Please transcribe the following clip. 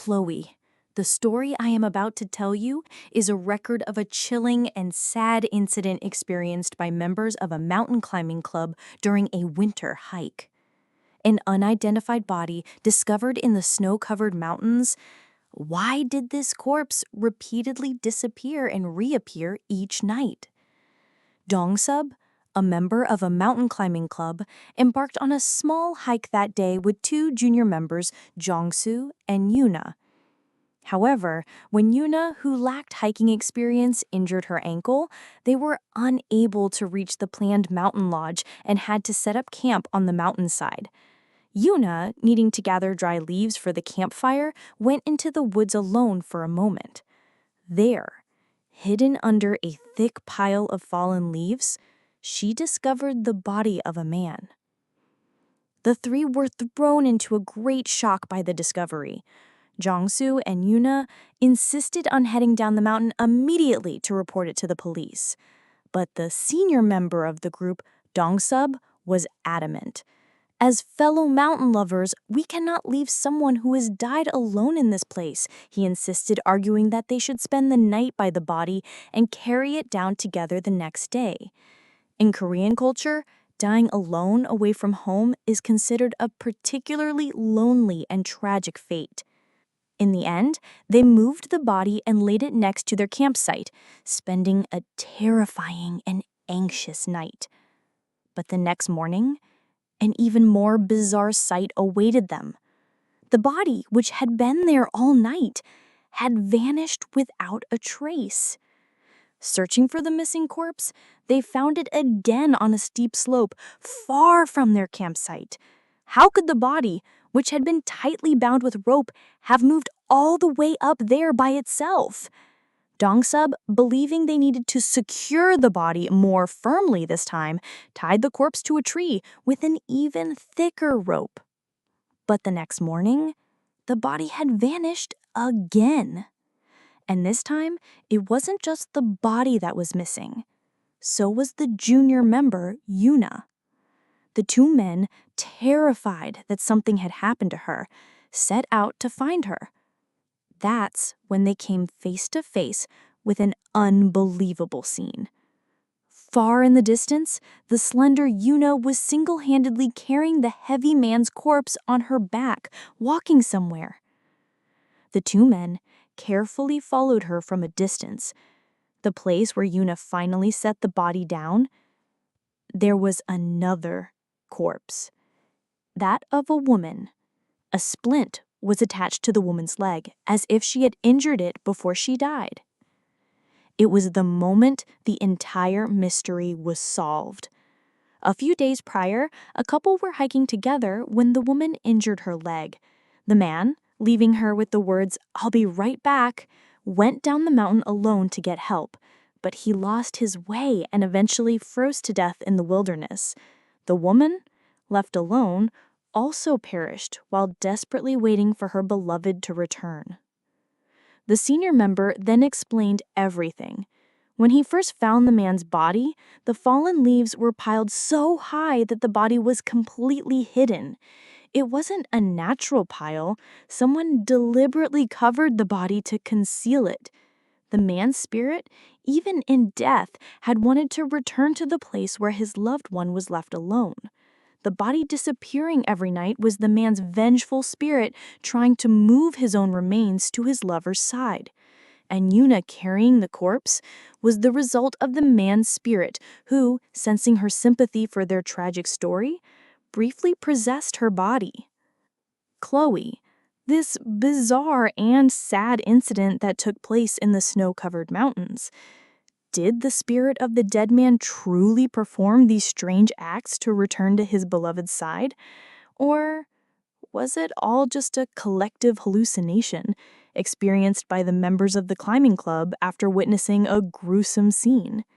Chloe, the story I am about to tell you is a record of a chilling and sad incident experienced by members of a mountain climbing club during a winter hike. An unidentified body discovered in the snow-covered mountains. Why did this corpse repeatedly disappear and reappear each night? Dong-sub, a member of a mountain climbing club, embarked on a small hike that day with two junior members, Jong-soo and Yuna. However, when Yuna, who lacked hiking experience, injured her ankle, they were unable to reach the planned mountain lodge and had to set up camp on the mountainside. Yuna, needing to gather dry leaves for the campfire, went into the woods alone for a moment. There, hidden under a thick pile of fallen leaves, she discovered the body of a man. The three were thrown into a great shock by the discovery. Jong-soo and Yuna insisted on heading down the mountain immediately to report it to the police. But the senior member of the group, Dong-sub, was adamant. As fellow mountain lovers, we cannot leave someone who has died alone in this place, he insisted, arguing that they should spend the night by the body and carry it down together the next day. In Korean culture, dying alone away from home is considered a particularly lonely and tragic fate. In the end, they moved the body and laid it next to their campsite, spending a terrifying and anxious night. But the next morning, an even more bizarre sight awaited them. The body, which had been there all night, had vanished without a trace. Searching for the missing corpse, they found it again on a steep slope, far from their campsite. How could the body, which had been tightly bound with rope, have moved all the way up there by itself? Dong-sub, believing they needed to secure the body more firmly this time, tied the corpse to a tree with an even thicker rope. But the next morning, the body had vanished again. And this time, it wasn't just the body that was missing. So was the junior member, Yuna. The two men, terrified that something had happened to her, set out to find her. That's when they came face to face with an unbelievable scene. Far in the distance, the slender Yuna was single-handedly carrying the heavy man's corpse on her back, walking somewhere. The two men carefully followed her from a distance. The place where Yuna finally set the body down, there was another corpse. That of a woman. A splint was attached to the woman's leg, as if she had injured it before she died. It was the moment the entire mystery was solved. A few days prior, a couple were hiking together when the woman injured her leg. The man, leaving her with the words, "I'll be right back," went down the mountain alone to get help, but he lost his way and eventually froze to death in the wilderness. The woman, left alone, also perished while desperately waiting for her beloved to return. The senior member then explained everything. When he first found the man's body, the fallen leaves were piled so high that the body was completely hidden. It wasn't a natural pile. Someone deliberately covered the body to conceal it. The man's spirit, even in death, had wanted to return to the place where his loved one was left alone. The body disappearing every night was the man's vengeful spirit trying to move his own remains to his lover's side. And Yuna carrying the corpse was the result of the man's spirit who, sensing her sympathy for their tragic story, briefly possessed her body. Chloe, this bizarre and sad incident that took place in the snow-covered mountains. Did the spirit of the dead man truly perform these strange acts to return to his beloved's side? Or was it all just a collective hallucination experienced by the members of the climbing club after witnessing a gruesome scene?